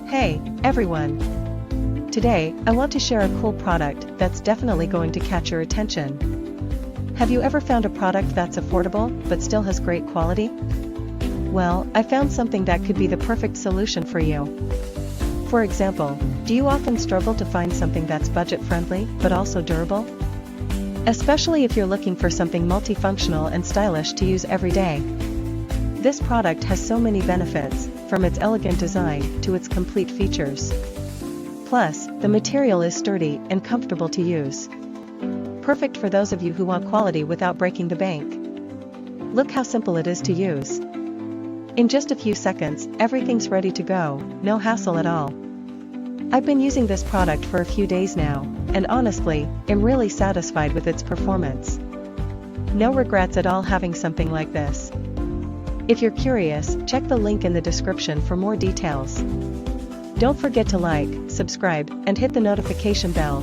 Hey, everyone! Today, I want to share a cool product that's definitely going to catch your attention. Have you ever found a product that's affordable, but still has great quality? Well, I found something that could be the perfect solution for you. For example, do you often struggle to find something that's budget-friendly, but also durable? Especially if you're looking for something multifunctional and stylish to use every day. This product has so many benefits, from its elegant design to its complete features. Plus, the material is sturdy and comfortable to use. Perfect for those of you who want quality without breaking the bank. Look how simple it is to use. In just a few seconds, everything's ready to go, no hassle at all. I've been using this product for a few days now, and honestly, am really satisfied with its performance. No regrets at all having something like this. If you're curious, check the link in the description for more details. Don't forget to like, subscribe, and hit the notification bell